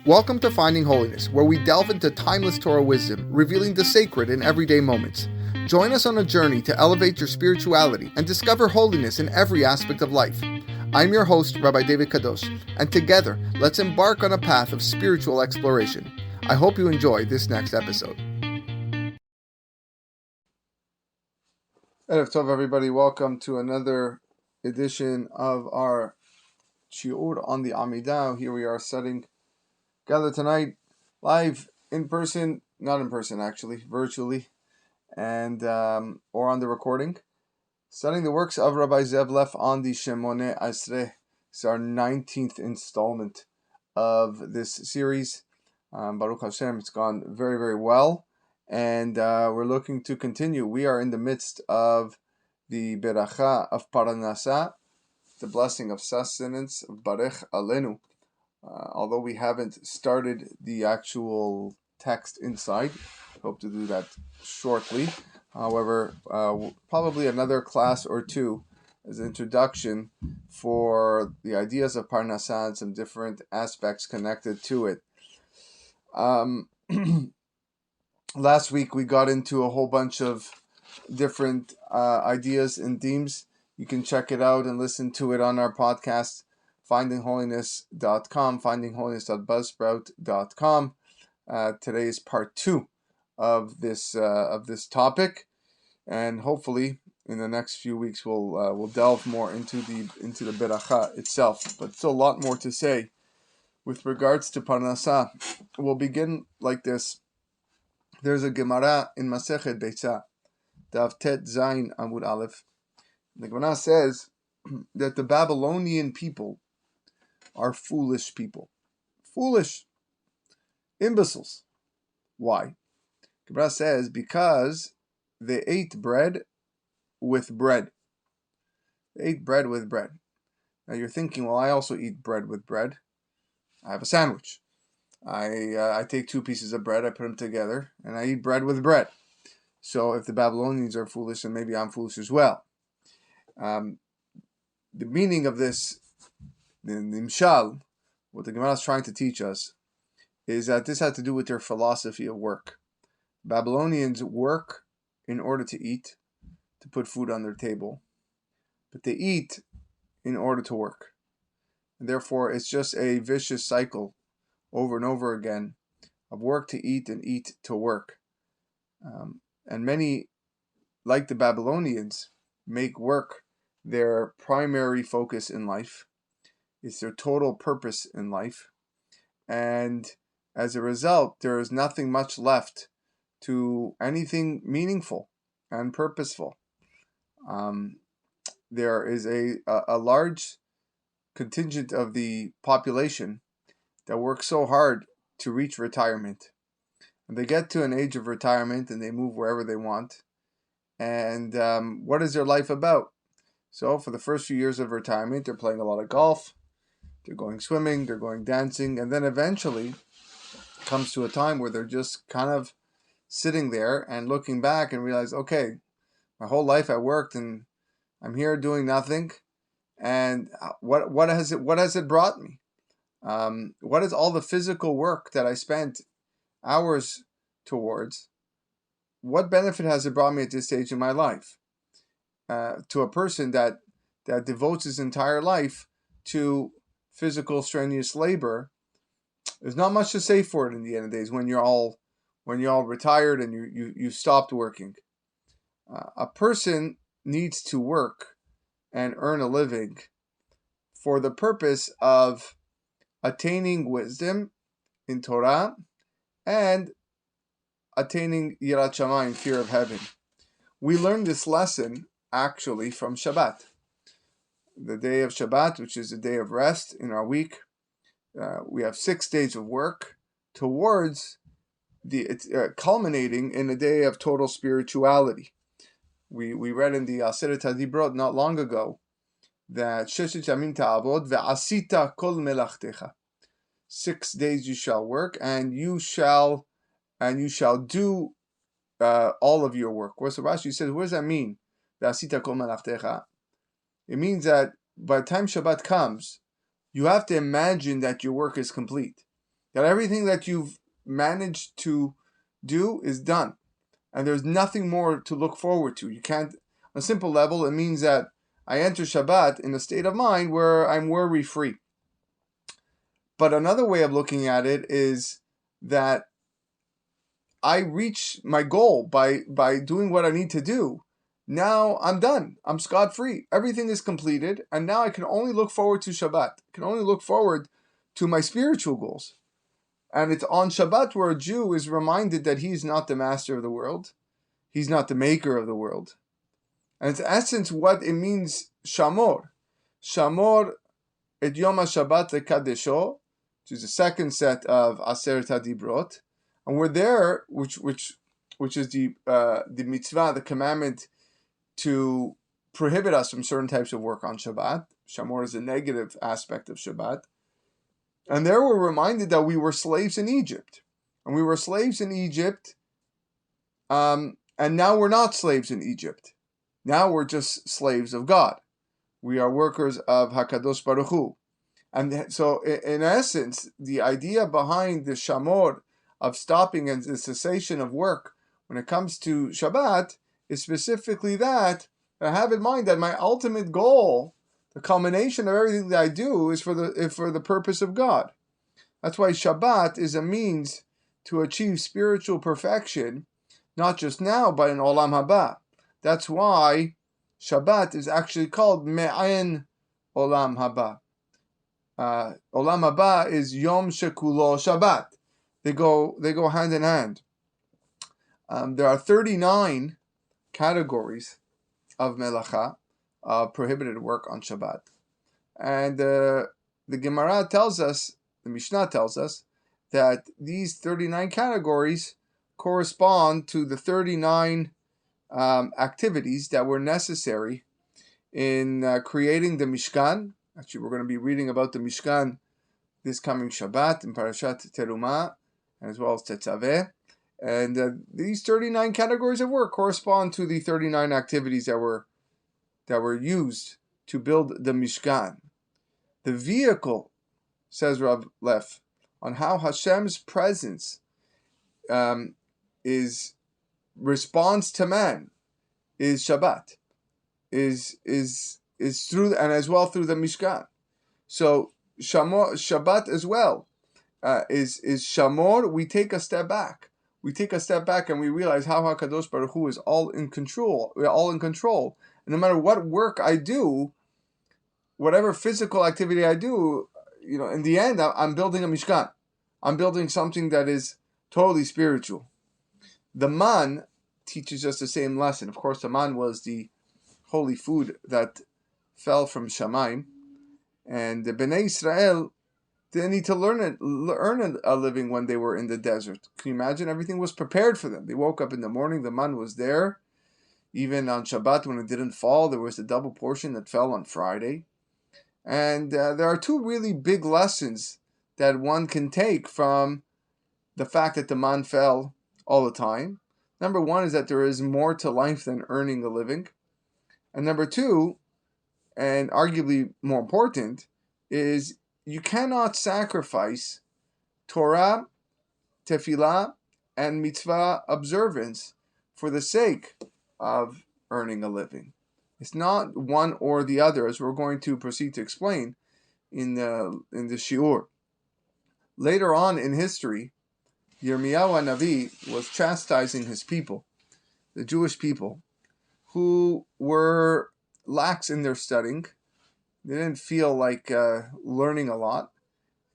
Welcome to Finding Holiness, where we delve into timeless Torah wisdom, revealing the sacred in everyday moments. Join us on a journey to elevate your spirituality and discover holiness in every aspect of life. I'm your host, Rabbi David Kadosh, and together, let's embark on a path of spiritual exploration. I hope you enjoy this next episode. Erev Tov, everybody. Welcome to another edition of our shiur on the Amida. Here we are gathered tonight, live in person, not in person actually, virtually, and or on the recording, studying the works of Rabbi Zev Leff on the Shemone Esrei. It's our 19th installment of this series. Baruch Hashem, it's gone very, very well, and we're looking to continue. We are in the midst of the beracha of Parnasa, the blessing of sustenance, of Barech Alenu. Although we haven't started the actual text inside, hope to do that shortly. However, probably another class or two as an introduction for the ideas of Parnasa and some different aspects connected to it. Last week we got into a whole bunch of different ideas and themes. You can check it out and listen to it on our podcast, findingholiness.com, findingholiness.buzzsprout.com. Today is part 2 of this topic, and hopefully in the next few weeks we'll delve more into the beracha itself. But still a lot more to say with regards to Parnasa. We'll begin like this. There's a Gemara in Masechet Beitza, Daf Tet Zayin Amud Aleph. The Gemara says that the Babylonian people are foolish people. Foolish. Imbeciles. Why? Gemara says because they ate bread with bread. They ate bread with bread. Now you're thinking, well, I also eat bread with bread. I have a sandwich. I take 2 pieces of bread, I put them together, and I eat bread with bread. So if the Babylonians are foolish, then maybe I'm foolish as well. The meaning of this, the Nimshal, what the Gemara is trying to teach us, is that this had to do with their philosophy of work. Babylonians work in order to eat, to put food on their table, but they eat in order to work. And therefore, it's just a vicious cycle over and over again of work to eat and eat to work. And many, like the Babylonians, make work their primary focus in life. It's their total purpose in life. And as a result, there is nothing much left to anything meaningful and purposeful. There is a large contingent of the population that works so hard to reach retirement. And they get to an age of retirement and they move wherever they want. And what is their life about? So for the first few years of retirement, they're playing a lot of golf, they're going swimming, they're going dancing, and then eventually comes to a time where they're just kind of sitting there and looking back and realize, okay, my whole life I worked and I'm here doing nothing. And what has it brought me? What is all the physical work that I spent hours towards? What benefit has it brought me at this stage in my life? To a person that devotes his entire life to physical strenuous labor, there's not much to say for it in the end of the days when you're all retired and you stopped working. A person needs to work and earn a living for the purpose of attaining wisdom in Torah and attaining Yirat Shamayim, fear of heaven. We learned this lesson actually from Shabbat. The day of Shabbat, which is a day of rest in our week, we have 6 days of work towards culminating in a day of total spirituality. We read in the Aseret HaDibrot not long ago that Sheshet Yamim ta'avod ve'asita kol melachtecha. 6 days you shall work and you shall do all of your work. So Rashi says, what does that mean? Ve'asita kol melachtecha. It means that by the time Shabbat comes, you have to imagine that your work is complete. That everything that you've managed to do is done. And there's nothing more to look forward to. You can't, on a simple level, it means that I enter Shabbat in a state of mind where I'm worry-free. But another way of looking at it is that I reach my goal by doing what I need to do. Now I'm done. I'm scot-free. Everything is completed, and now I can only look forward to Shabbat. I can only look forward to my spiritual goals. And it's on Shabbat where a Jew is reminded that he's not the master of the world. He's not the maker of the world. And it's in essence what it means, Shamor. Shamor et Yom HaShabbat lekadesho, which is the second set of Aseret HaDibrot. And we're there, which is the mitzvah, the commandment to prohibit us from certain types of work on Shabbat. Shamor is a negative aspect of Shabbat. And there we're reminded that we were slaves in Egypt. And we were slaves in Egypt, and now we're not slaves in Egypt. Now we're just slaves of God. We are workers of HaKadosh Baruch Hu. And so, in essence, the idea behind the Shamor of stopping and the cessation of work when it comes to Shabbat is specifically that I have in mind that my ultimate goal, the culmination of everything that I do, is for the purpose of God. That's why Shabbat is a means to achieve spiritual perfection, not just now, but in Olam Haba. That's why Shabbat is actually called Me'ayin Olam Haba. Olam Haba is Yom Shekulo Shabbat. They go hand in hand. There are 39 categories of melacha, prohibited work on Shabbat. And the Gemara tells us, the Mishnah tells us, that these 39 categories correspond to the 39 activities that were necessary in creating the Mishkan. Actually, we're going to be reading about the Mishkan this coming Shabbat in Parashat Terumah, as well as Tetzaveh. And these 39 categories of work correspond to the 39 activities that were used to build the Mishkan. The vehicle, says Rav Leff, on how Hashem's presence is response to man is Shabbat, is through, and as well through the Mishkan. So Shabbat as well is Shamor. We take a step back. We take a step back and we realize how HaKadosh Baruch Hu is all in control. We're all in control. And no matter what work I do, whatever physical activity I do, in the end, I'm building a Mishkan. I'm building something that is totally spiritual. The man teaches us the same lesson. Of course, the man was the holy food that fell from Shamayim. And the Bnei Israel didn't need to earn a living when they were in the desert. Can you imagine? Everything was prepared for them. They woke up in the morning, the man was there. Even on Shabbat, when it didn't fall, there was a double portion that fell on Friday. And there are two really big lessons that one can take from the fact that the man fell all the time. Number one is that there is more to life than earning a living. And number two, and arguably more important, is you cannot sacrifice Torah, Tefillah, and mitzvah observance for the sake of earning a living. It's not one or the other, as we're going to proceed to explain in the shiur. Later on in history, Yirmiyahu HaNavi was chastising his people, the Jewish people, who were lax in their studying. They didn't feel like learning a lot.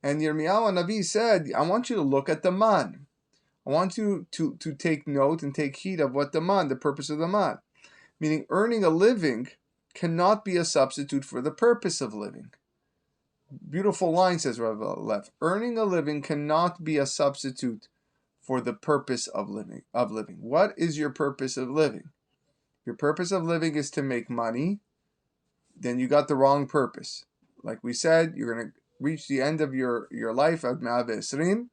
And Yirmiyahu HaNavi said, I want you to look at the man. I want you to take note and take heed of what the purpose of the man. Meaning earning a living cannot be a substitute for the purpose of living. Beautiful line, says Rav Leff. Earning a living cannot be a substitute for the purpose of living. What is your purpose of living? Your purpose of living is to make money. Then you got the wrong purpose. Like we said, you're going to reach the end of your life at Me'av Esrim,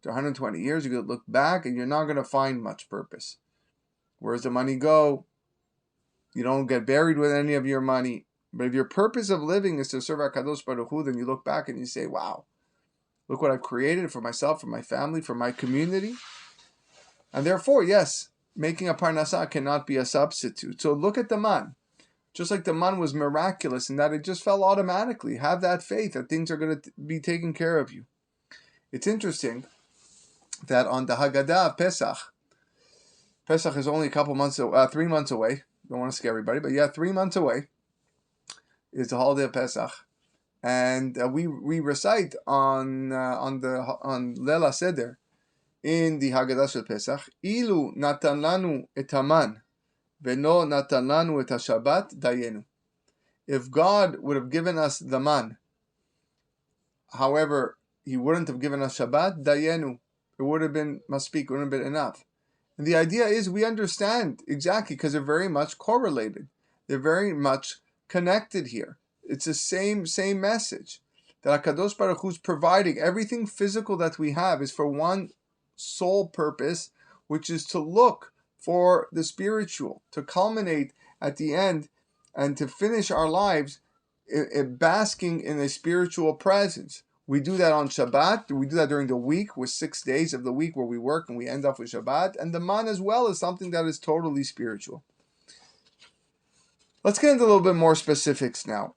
to 120 years. You're going to look back and you're not going to find much purpose. Where does the money go? You don't get buried with any of your money. But if your purpose of living is to serve HaKadosh Baruch Hu, then you look back and you say, wow, Look what I've created for myself, for my family, for my community. And therefore, yes, making a Parnasa cannot be a substitute. So look at the man. Just like the man was miraculous in that it just fell automatically. Have that faith that things are going to be taken care of you. It's interesting that on the Haggadah of Pesach is only 3 months away. Don't want to scare everybody, but yeah, 3 months away is the holiday of Pesach, and we recite on Leil HaSeder in the Haggadah of Pesach, Ilu natan lanu et haman veno natan lanu et haShabbat dayenu. If God would have given us the man, however, He wouldn't have given us Shabbat dayenu. It would have been maspik, wouldn't have been enough. And the idea is we understand exactly because they're very much correlated. They're very much connected here. It's the same message. That HaKadosh Baruch Hu's providing everything physical that we have is for one sole purpose, which is to look for the spiritual, to culminate at the end and to finish our lives basking in a spiritual presence. We do that on Shabbat. We do that during the week with 6 days of the week where we work and we end up with Shabbat. And the man as well is something that is totally spiritual. Let's get into a little bit more specifics now.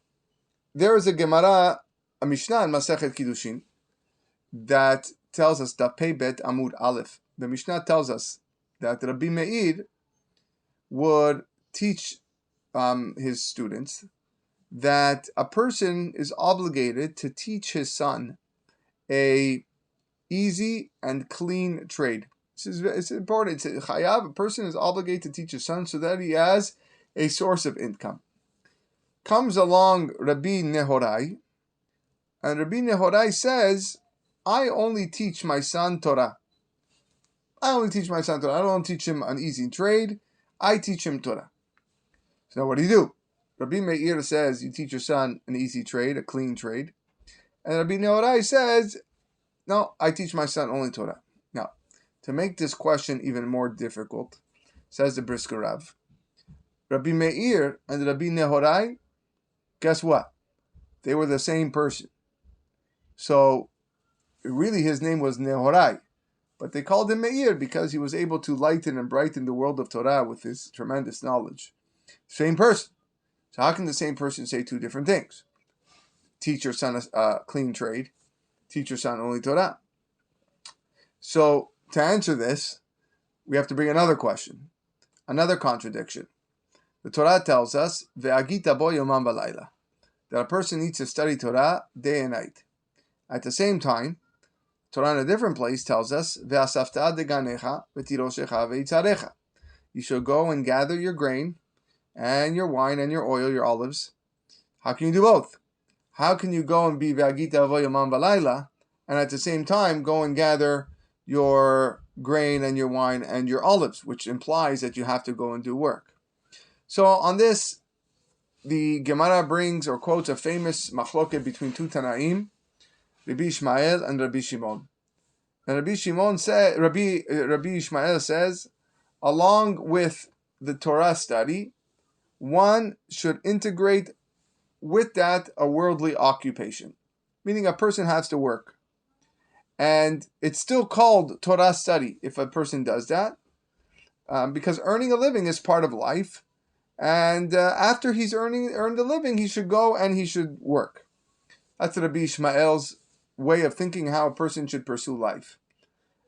There is a Gemara, a Mishnah in Masechet Kiddushin that tells us, Dapei Bet Amud Aleph. The Mishnah tells us that Rabbi Meir would teach his students that a person is obligated to teach his son a easy and clean trade. It's important. It's chayav. A person is obligated to teach his son so that he has a source of income. Comes along Rabbi Nehorai, and Rabbi Nehorai says, I only teach my son Torah. I don't teach him an easy trade. I teach him Torah. So now what do? Rabbi Meir says you teach your son an easy trade, a clean trade. And Rabbi Nehorai says, no, I teach my son only Torah. Now, to make this question even more difficult, says the Brisker Rav, Rabbi Meir and Rabbi Nehorai, guess what? They were the same person. So, really his name was Nehorai. But they called him Meir because he was able to lighten and brighten the world of Torah with his tremendous knowledge. Same person. So how can the same person say two different things? Teach your son a clean trade. Teach your son only Torah. So to answer this, we have to bring another question. Another contradiction. The Torah tells us, Ve'agita bo yomam v'layla, that a person needs to study Torah day and night. At the same time, Torah in a different place tells us, Ve'asafta deganecha v'tiroshecha ve'itzarecha. You shall go and gather your grain and your wine and your oil, your olives. How can you do both? How can you go and be Ve'agita bo yomam v'layla and at the same time go and gather your grain and your wine and your olives, which implies that you have to go and do work? So on this, the Gemara brings or quotes a famous machloket between two Tanaim, Rabbi Ishmael and Rabbi Shimon. And Rabbi Ishmael says, along with the Torah study, one should integrate with that a worldly occupation, meaning a person has to work. And it's still called Torah study if a person does that, because earning a living is part of life. And after he's earned a living, he should go and he should work. That's Rabbi Ishmael's way of thinking how a person should pursue life.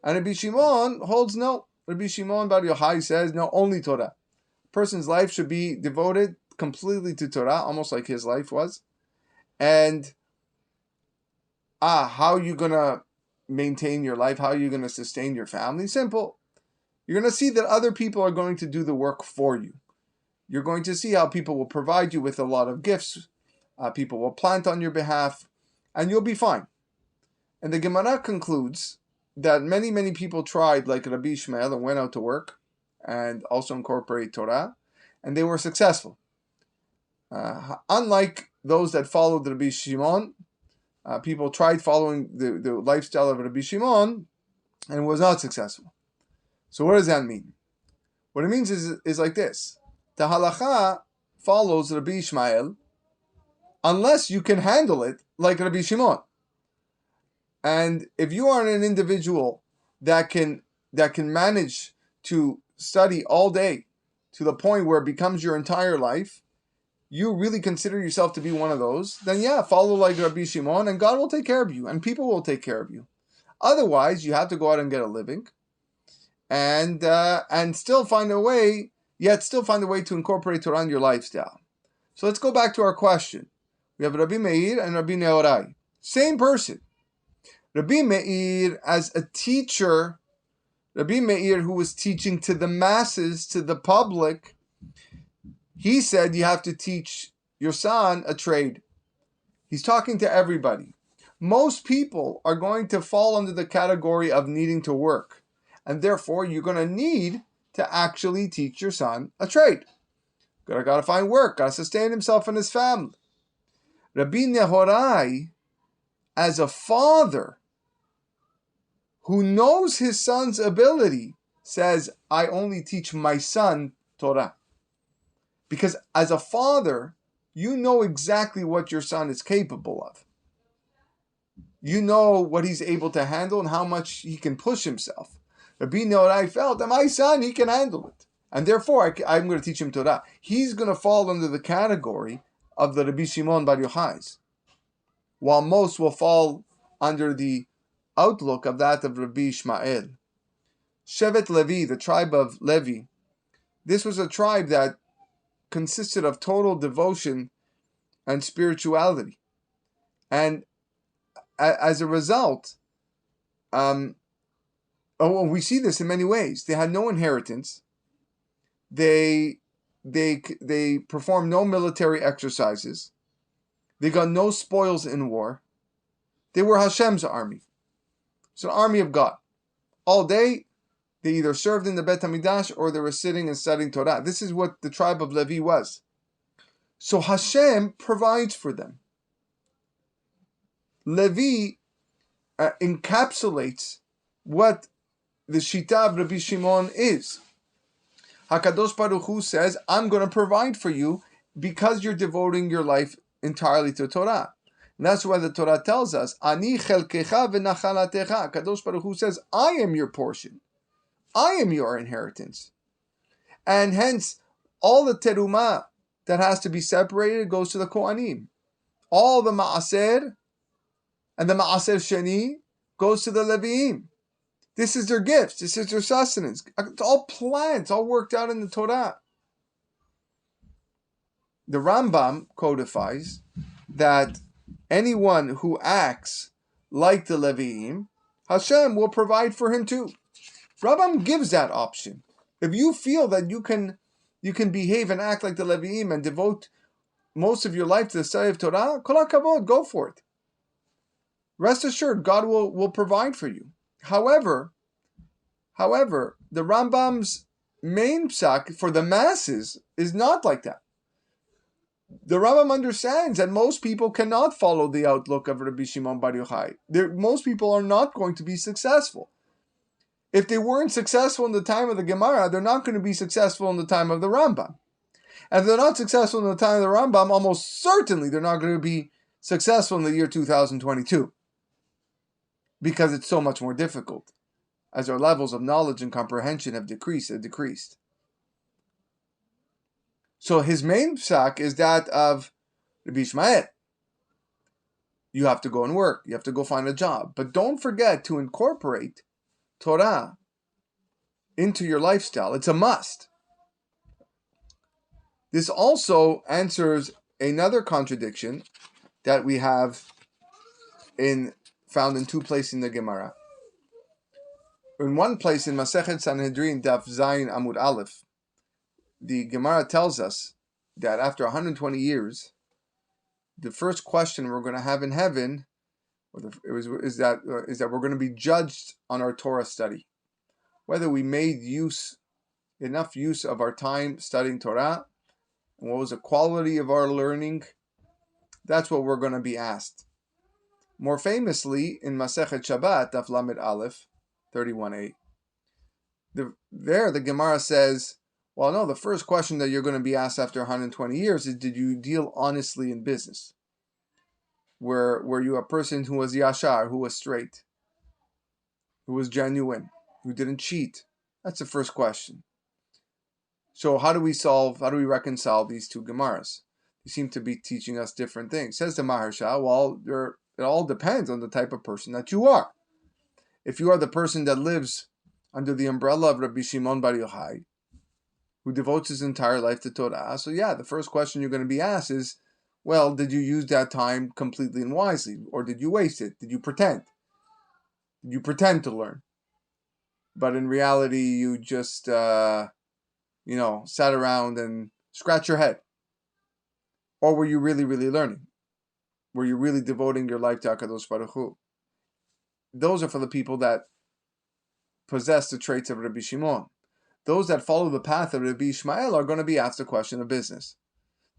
And Rabbi Shimon holds no. Rabbi Shimon Bar Yochai says no, only Torah. A person's life should be devoted completely to Torah, almost like his life was. And how are you going to maintain your life? How are you going to sustain your family? Simple. You're going to see that other people are going to do the work for you. You're going to see how people will provide you with a lot of gifts. People will plant on your behalf, and you'll be fine. And the Gemara concludes that many, many people tried, like Rabbi Ishmael, and went out to work and also incorporate Torah, and they were successful. Unlike those that followed Rabbi Shimon, people tried following the lifestyle of Rabbi Shimon and was not successful. So what does that mean? What it means is like this. The halacha follows Rabbi Ishmael unless you can handle it like Rabbi Shimon. And if you are an individual that can manage to study all day to the point where it becomes your entire life, you really consider yourself to be one of those, then yeah, follow like Rabbi Shimon, and God will take care of you, and people will take care of you. Otherwise, you have to go out and get a living, and still find a way, to incorporate Torah in your lifestyle. So let's go back to our question. We have Rabbi Meir and Rabbi Nehorai. Same person. Rabbi Meir as a teacher, Rabbi Meir who was teaching to the masses, to the public, he said you have to teach your son a trade. He's talking to everybody. Most people are going to fall under the category of needing to work, and therefore you're going to need to actually teach your son a trade. Got to find work, got to sustain himself and his family. Rabbi Nehorai, as a father who knows his son's ability, says, I only teach my son Torah. Because as a father, you know exactly what your son is capable of. You know what he's able to handle and how much he can push himself. Rabbi Nehorai felt that my son, he can handle it. And therefore, I'm going to teach him Torah. He's going to fall under the category of the Rabbi Shimon Bar Yochai's, while most will fall under the outlook of that of Rabbi Ishmael. Shevet Levi, the tribe of Levi, this was a tribe that consisted of total devotion and spirituality. And as a result, we see this in many ways. They had no inheritance. They performed no military exercises. They got no spoils in war. They were Hashem's army. It's an army of God. All day, they either served in the Bet HaMikdash or they were sitting and studying Torah. This is what the tribe of Levi was. So Hashem provides for them. Levi encapsulates what the shlita of Rabbi Shimon is. HaKadosh Baruch Hu says, I'm going to provide for you because you're devoting your life entirely to Torah. And that's why the Torah tells us, Ani chelkecha v'nachalatecha. HaKadosh Baruch Hu says, I am your portion. I am your inheritance. And hence, all the terumah that has to be separated goes to the Kohanim. All the ma'aser and the ma'aser sheni goes to the Leviim. This is their gifts. This is their sustenance. It's all planned. It's all worked out in the Torah. The Rambam codifies that anyone who acts like the Leviim, Hashem will provide for him too. Rambam gives that option. If you feel that you can behave and act like the Leviim and devote most of your life to the study of Torah, kol hakavod, go for it. Rest assured, God will provide for you. However, the Rambam's main psak for the masses is not like that. The Rambam understands that most people cannot follow the outlook of Rabbi Shimon Bar Yochai. Most people are not going to be successful. If they weren't successful in the time of the Gemara, they're not going to be successful in the time of the Rambam. And if they're not successful in the time of the Rambam, almost certainly they're not going to be successful in the year 2022. Because it's so much more difficult, as our levels of knowledge and comprehension have decreased. So his main psak is that of Rabbi Ishmael. You have to go and work. You have to go find a job. But don't forget to incorporate Torah into your lifestyle. It's a must. This also answers another contradiction that we have found in two places in the Gemara. In one place in Masechet Sanhedrin, Daf Zayin Amud Aleph, the Gemara tells us that after 120 years, the first question we're going to have in heaven is that we're going to be judged on our Torah study, whether we made enough use of our time studying Torah, and what was the quality of our learning. That's what we're going to be asked. More famously, in Masechet Shabbat, Daf Lamed Aleph, 31a, there the Gemara says, well, no, the first question that you're going to be asked after 120 years is, did you deal honestly in business? Were you a person who was yashar, who was straight, who was genuine, who didn't cheat? That's the first question. So how do we reconcile these two Gemaras? They seem to be teaching us different things. Says the Maharsha, well, it all depends on the type of person that you are. If you are the person that lives under the umbrella of Rabbi Shimon Bar Yochai, who devotes his entire life to Torah, so yeah, the first question you're going to be asked is, well, did you use that time completely and wisely? Or did you waste it? Did you pretend? Did you pretend to learn? But in reality, you just, sat around and scratched your head. Or were you really, really learning? Were you really devoting your life to HaKadosh Baruch Hu? Those are for the people that possess the traits of Rabbi Shimon. Those that follow the path of Rabbi Ishmael are going to be asked the question of business.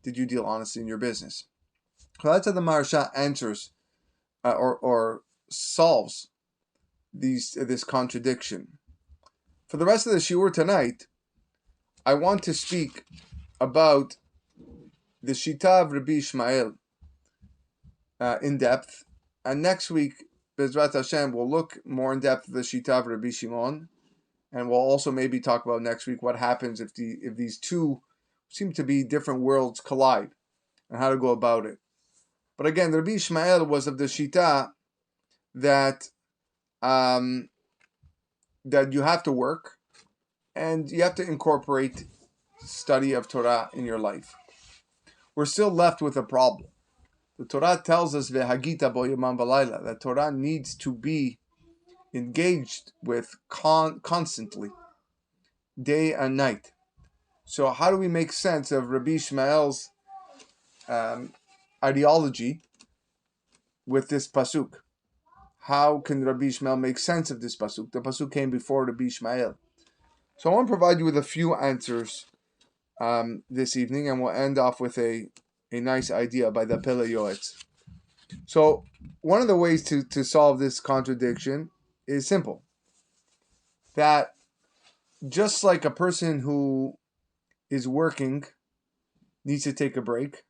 Did you deal honestly in your business? So that's how the Maharsha answers or solves this contradiction. For the rest of the shiur tonight, I want to speak about the Shita of Rabbi Ishmael in depth, and next week, Bezrat Hashem, we'll look more in depth at the Shita of Rabbi Shimon, and we'll also maybe talk about next week what happens if these two seem to be different worlds collide, and how to go about it. But again, Rabbi Ishmael was of the Shita that that you have to work, and you have to incorporate study of Torah in your life. We're still left with a problem. The Torah tells us Vehagita bo yomam v'layla, that Torah needs to be engaged with constantly, day and night. So how do we make sense of Rabbi Ishmael's ideology with this pasuk? How can Rabbi Ishmael make sense of this pasuk? The pasuk came before Rabbi Ishmael. So I want to provide you with a few answers this evening, and we'll end off with a nice idea by the Pele Yoetz. So one of the ways to solve this contradiction is simple. That just like a person who is working needs to take a break,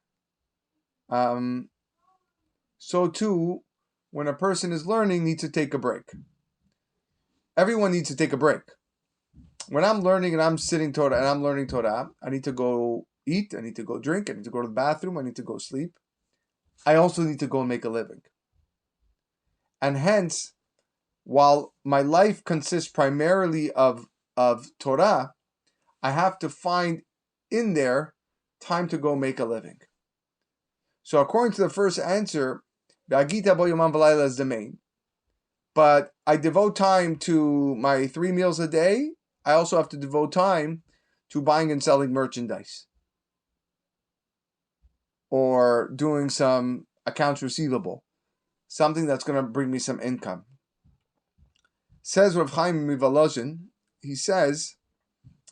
so too, when a person is learning, needs to take a break. Everyone needs to take a break. When I'm learning and I'm sitting Torah and I'm learning Torah, I need to go eat, I need to go drink, I need to go to the bathroom, I need to go sleep. I also need to go and make a living. And hence, while my life consists primarily of Torah, I have to find in there time to go make a living. So according to the first answer, V'agita bo yomam v'layla is the main. But I devote time to my 3 meals a day. I also have to devote time to buying and selling merchandise, or doing some accounts receivable, something that's going to bring me some income. Says Rav Chaim Mivolozhin, he says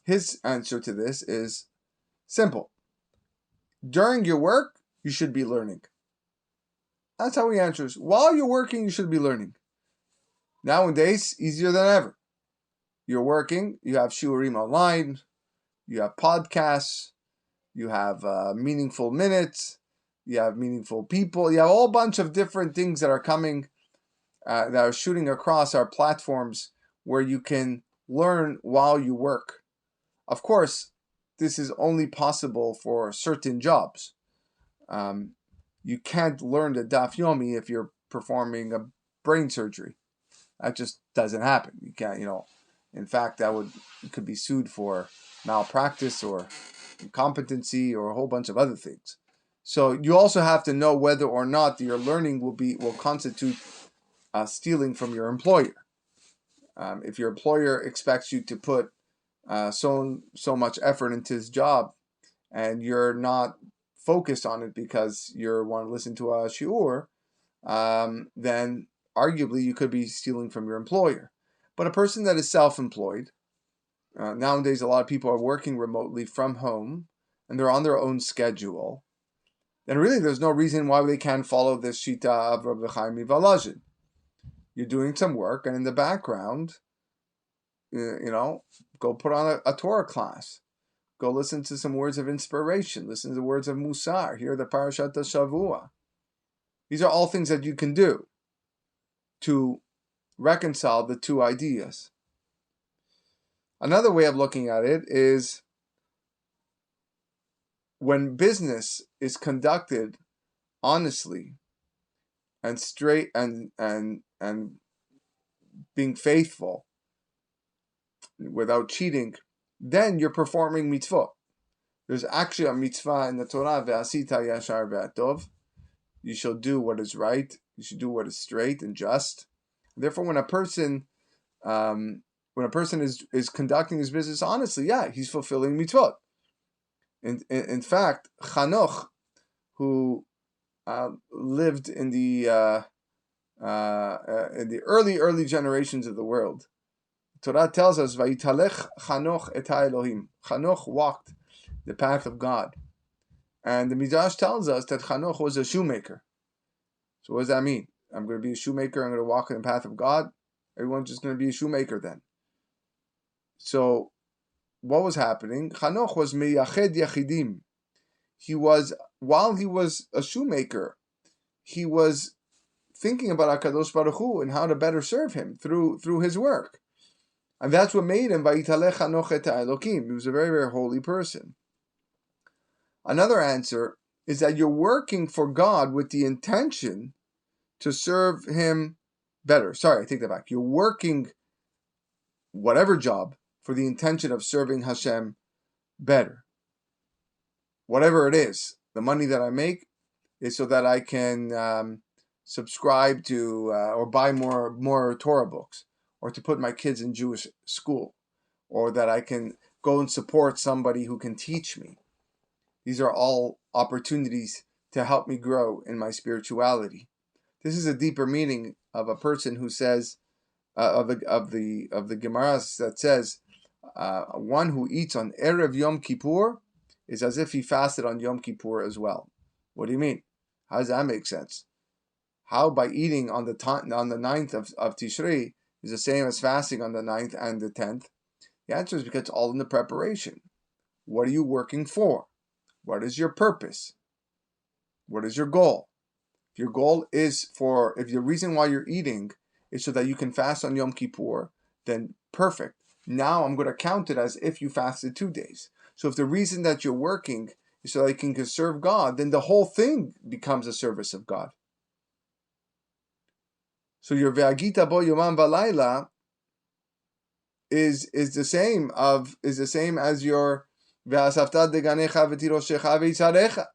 his answer to this is simple. During your work, you should be learning. That's how he answers. While you're working, you should be learning. Nowadays, easier than ever. You're working, you have shiurim online, you have podcasts, you have meaningful minutes, you have meaningful people, you have a whole bunch of different things that are coming, that are shooting across our platforms where you can learn while you work. Of course, this is only possible for certain jobs. You can't learn the Daf Yomi if you're performing a brain surgery. That just doesn't happen. You can't, in fact, you could be sued for malpractice or incompetency or a whole bunch of other things. So you also have to know whether or not your learning will constitute stealing from your employer. If your employer expects you to put so much effort into his job, and you're not focused on it because you want to listen to a shiur, then arguably you could be stealing from your employer. But a person that is self-employed, nowadays a lot of people are working remotely from home, and they're on their own schedule, then really there's no reason why they can't follow this shita of Rabbi Chaim Mivolozhin. You're doing some work, and in the background, go put on a Torah class. Go listen to some words of inspiration. Listen to the words of Musar. Hear the Parashat Shavua. These are all things that you can do to reconcile the two ideas. Another way of looking at it is when business is conducted honestly and straight and being faithful without cheating, then you're performing mitzvot. There's actually a mitzvah in the Torah, ve'asita yashar ve'atov. You shall do what is right. You should do what is straight and just. Therefore, when a person is conducting his business honestly, yeah, he's fulfilling mitzvot. In fact, Chanoch, who lived in the early generations of the world, Torah tells us, "Vayitalech Chanoch et Elohim." Chanoch walked the path of God, and the Midrash tells us that Chanoch was a shoemaker. So what does that mean? I'm going to be a shoemaker. I'm going to walk in the path of God. Everyone's just going to be a shoemaker then. So what was happening? Chanoch was meyached yachidim. While he was a shoemaker, he was thinking about HaKadosh Baruch Hu and how to better serve him through his work. And that's what made him Vayitalech Chanoch et Elokim. He was a very, very holy person. Another answer is that you're working for God with the intention to serve him better. Sorry, I take that back. You're working whatever job for the intention of serving Hashem better. Whatever it is, the money that I make is so that I can subscribe to or buy more Torah books, or to put my kids in Jewish school, or that I can go and support somebody who can teach me. These are all opportunities to help me grow in my spirituality. This is a deeper meaning of a person who says of the Gemaras that says one who eats on Erev Yom Kippur is as if he fasted on Yom Kippur as well. What do you mean? How does that make sense? How by eating on the 9th of Tishrei is the same as fasting on the 9th and the 10th? The answer is because it's all in the preparation. What are you working for? What is your purpose? What is your goal? If your goal is if the reason why you're eating is so that you can fast on Yom Kippur, then perfect. Now I'm going to count it as if you fasted 2 days. So if the reason that you're working is so that you can serve God, then the whole thing becomes a service of God. So your ve'agita bo yomam v'layla is the same as your ve'asafta deganecha v'tiroshecha v'yitzarecha.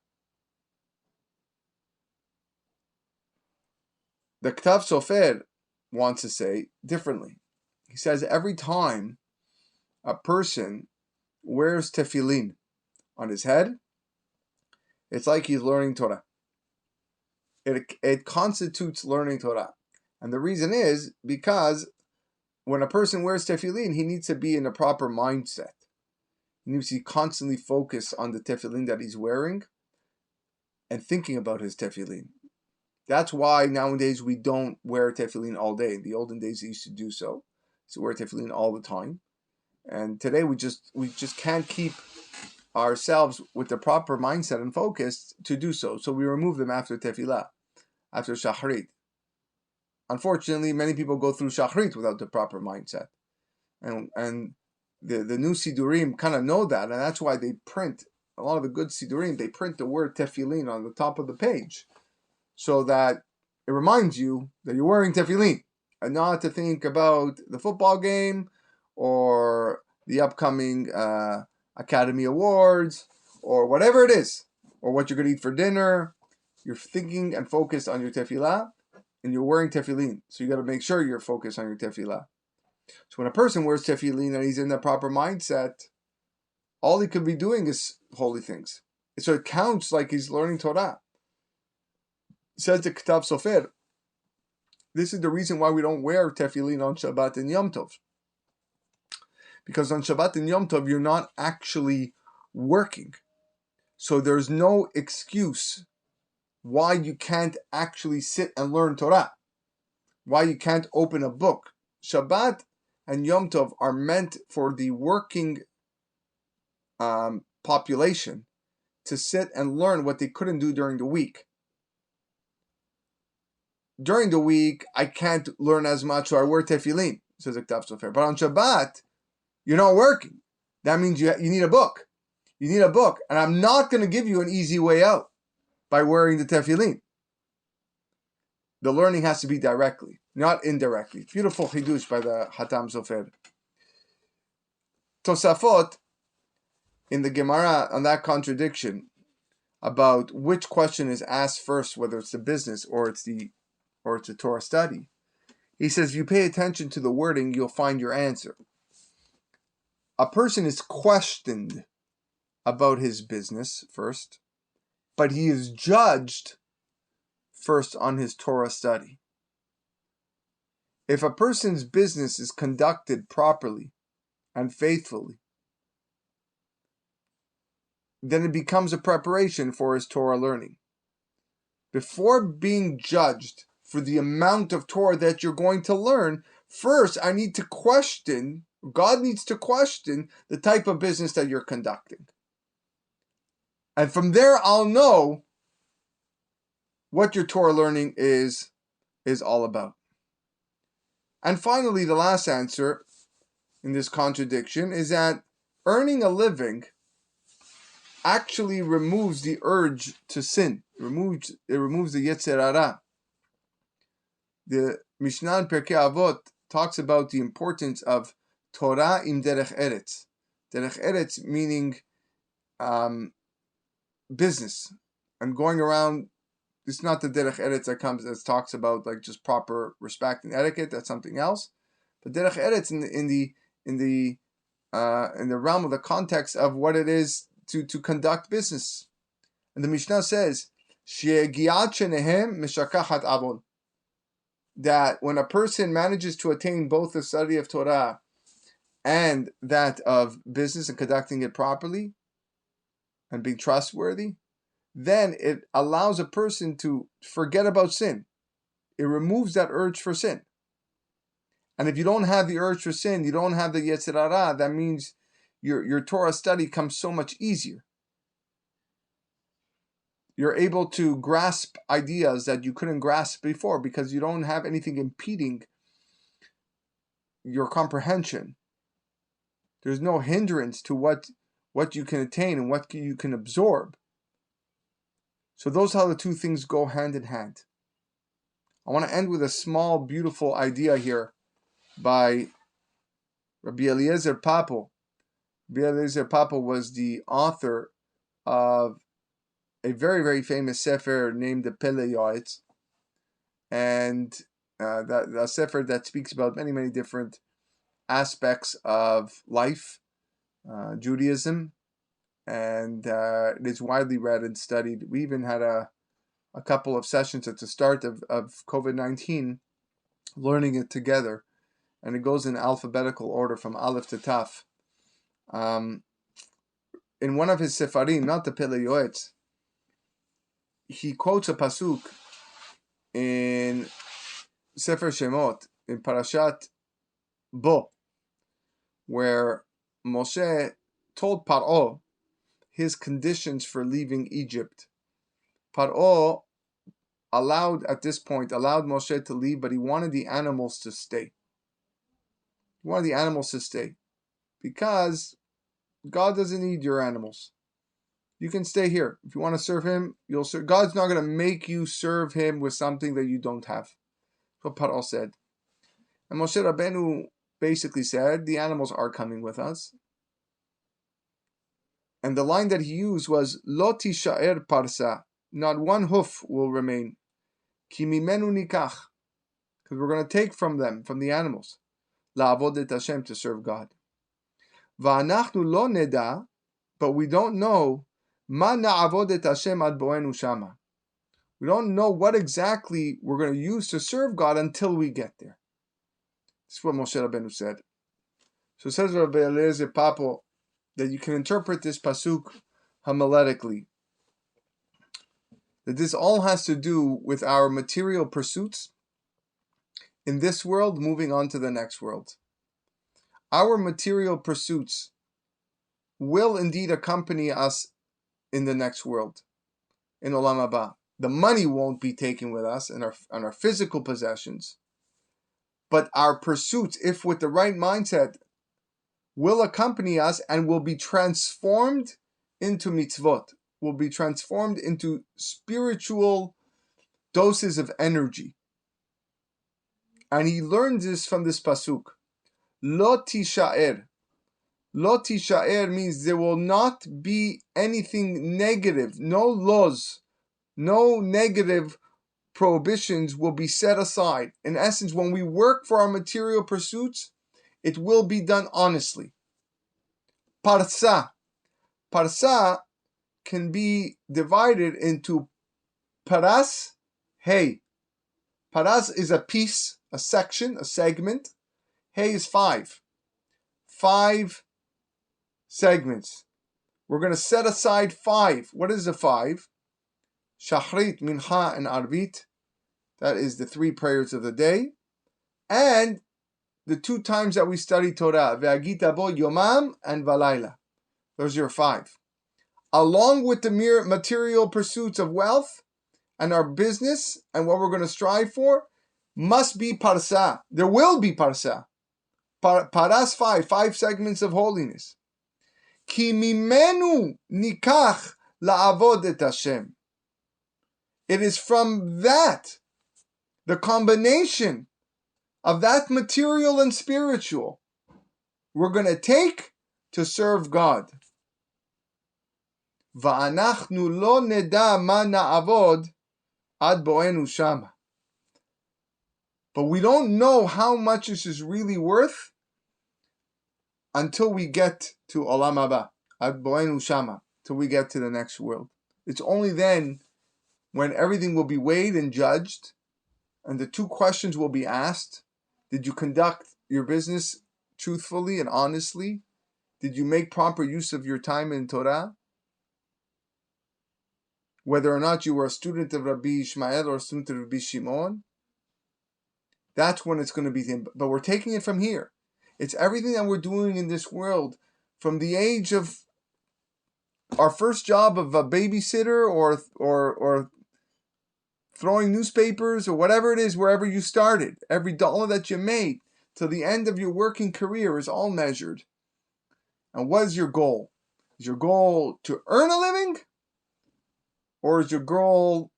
The Ktav Sofer wants to say differently. He says every time a person wears tefillin on his head, it's like he's learning Torah. It constitutes learning Torah. And the reason is because when a person wears tefillin, he needs to be in a proper mindset. He needs to be constantly focused on the tefillin that he's wearing and thinking about his tefillin. That's why nowadays we don't wear tefillin all day. In the olden days, they used to do so. So wear tefillin all the time. And today we just can't keep ourselves with the proper mindset and focus to do so. So we remove them after tefillah, after shachrit. Unfortunately, many people go through shachrit without the proper mindset. And the new sidurim kind of know that, and that's why they print, a lot of the good sidurim, they print the word tefillin on the top of the page, so that it reminds you that you're wearing tefillin, and not to think about the football game, or the upcoming Academy Awards, or whatever it is, or what you're going to eat for dinner. You're thinking and focused on your tefillah, and you're wearing tefillin, so you got to make sure you're focused on your tefillah. So when a person wears tefillin and he's in the proper mindset, all he could be doing is holy things. So it counts like he's learning Torah. Says the Ktav Sofer, this is the reason why we don't wear tefillin on Shabbat and Yom Tov. Because on Shabbat and Yom Tov, you're not actually working. So there's no excuse why you can't actually sit and learn Torah. Why you can't open a book. Shabbat and Yom Tov are meant for the working population to sit and learn what they couldn't do during the week. during the week, I can't learn as much, so I wear tefillin, says the Ktav Sofer. But on Shabbat, you're not working. That means you need a book. You need a book. And I'm not going to give you an easy way out by wearing the tefillin. The learning has to be directly, not indirectly. Beautiful chidush by the Hatam Sofer. Tosafot, in the Gemara, on that contradiction about which question is asked first, whether it's the business or it's the Torah study, he says, if you pay attention to the wording, you'll find your answer. A person is questioned about his business first, but he is judged first on his Torah study. If a person's business is conducted properly and faithfully, then it becomes a preparation for his Torah learning. Before being judged for the amount of Torah that you're going to learn, first I need to question, God needs to question the type of business that you're conducting. And from there I'll know what your Torah learning is all about. And finally, the last answer in this contradiction is that earning a living actually removes the urge to sin. It removes the Yetzer Hara. The Mishnah in Pirkei Avot talks about the importance of Torah im derech eretz. Derech eretz meaning business. And going around, it's not the derech eretz that talks about like just proper respect and etiquette. That's something else. But derech eretz in the realm of the context of what it is to conduct business. And the Mishnah says, that when a person manages to attain both the study of Torah and that of business and conducting it properly and being trustworthy, then it allows a person to forget about sin. It removes that urge for sin. And if you don't have the urge for sin, you don't have the Yetzer Hara, that means your Torah study comes so much easier. You're able to grasp ideas that you couldn't grasp before because you don't have anything impeding your comprehension. There's no hindrance to what you can attain and what you can absorb. So those are how the two things go hand in hand. I want to end with a small, beautiful idea here by Rabbi Eliezer Papo. Rabbi Eliezer Papo was the author of a very, very famous sefer named the Pele Yoetz, and that sefer that speaks about many, many different aspects of life, Judaism, and it is widely read and studied. We even had a couple of sessions at the start of COVID-19, learning it together, and it goes in alphabetical order from Aleph to Taf. In one of his sefarim, not the Pele Yoetz, he quotes a pasuk in Sefer Shemot, in Parashat Bo, where Moshe told Paro his conditions for leaving Egypt. Paro allowed Moshe to leave, but he wanted the animals to stay. He wanted the animals to stay because God doesn't need your animals. You can stay here. If you want to serve him, you'll serve. God's not going to make you serve him with something that you don't have. That's what Paro said. And Moshe Rabbeinu basically said, the animals are coming with us. And the line that he used was, Lo tisha'er parsa. Not one hoof will remain. Ki mimenu nikach. Because we're going to take from them, from the animals. La'avod et Hashem, to serve God. Va'anachnu lo neda. But we don't know Ma na'avod et Hashem ad bo'enu shama. We don't know what exactly we're going to use to serve God until we get there. This is what Moshe Rabbeinu said. So it says Rabbi Eliezer Papo that you can interpret this pasuk homiletically. That this all has to do with our material pursuits in this world, moving on to the next world. Our material pursuits will indeed accompany us in the next world, in Olam Haba. The money won't be taken with us and our physical possessions. But our pursuits, if with the right mindset, will accompany us and will be transformed into mitzvot, will be transformed into spiritual doses of energy. And he learns this from this pasuk. Lo tishaer. Lo tishaer means there will not be anything negative, no laws, no negative prohibitions will be set aside. In essence, when we work for our material pursuits, it will be done honestly. Parsa. Parsa can be divided into paras, hey. Paras is a piece, a section, a segment. Hey is 5. 5 segments. We're going to set aside 5. What is the 5? Shachrit, Mincha, and Arvit. That is the 3 prayers of the day. And the 2 times that we study Torah, Ve'agita bo yomam and valayla. Those are your 5. Along with the mere material pursuits of wealth and our business and what we're going to strive for, must be parsa. There will be parsa. Paras 5 segments of holiness. Ki mimenu nikach la'avod et Hashem. It is from that, the combination of that material and spiritual, we're going to take to serve God. Va'anachnu lo neda ma na'avod ad bo'enu shama. But we don't know how much this is really worth until we get to Olam Haba, ad bo'enu shama, till we get to the next world. It's only then when everything will be weighed and judged, and the 2 questions will be asked. Did you conduct your business truthfully and honestly? Did you make proper use of your time in Torah? Whether or not you were a student of Rabbi Ishmael or a student of Rabbi Shimon, that's when it's going to be him. But we're taking it from here. It's everything that we're doing in this world, from the age of our first job of a babysitter or throwing newspapers or whatever it is, wherever you started. Every dollar that you made till the end of your working career is all measured. And what is your goal? Is your goal to earn a living? Or is your goal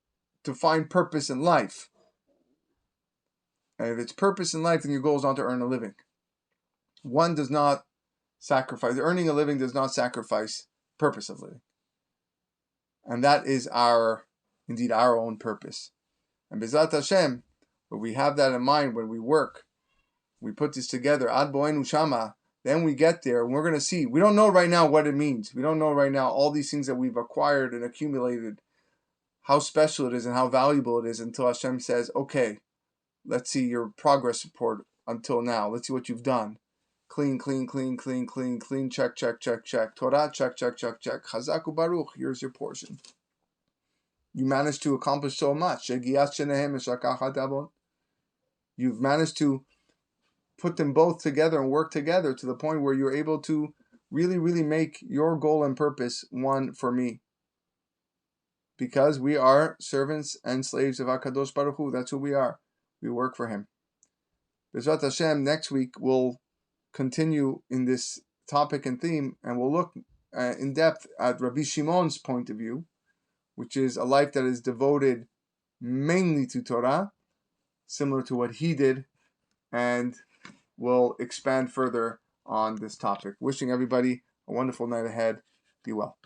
to find purpose in life? And if it's purpose in life, then your goal is not to earn a living. One does not sacrifice. Earning a living does not sacrifice purpose of living. And that is indeed our own purpose. And B'ezrat Hashem, when we have that in mind, when we work, we put this together, ad bo'enu shama, then we get there, and we're going to see. We don't know right now what it means. We don't know right now all these things that we've acquired and accumulated, how special it is and how valuable it is, until Hashem says, okay, let's see your progress report until now. Let's see what you've done. Clean, clean, clean, clean, clean, clean, check, check, check, check. Torah, check, check, check, check. Chazaku Baruch, here's your portion. You managed to accomplish so much. You've managed to put them both together and work together to the point where you're able to really, really make your goal and purpose one for me. Because we are servants and slaves of HaKadosh Baruch Hu. That's who we are. We work for Him. B'ezrat Hashem, next week we'll continue in this topic and theme, and we'll look in depth at Rabbi Shimon's point of view, which is a life that is devoted mainly to Torah, similar to what he did, and we'll expand further on this topic. Wishing everybody a wonderful night ahead. Be well.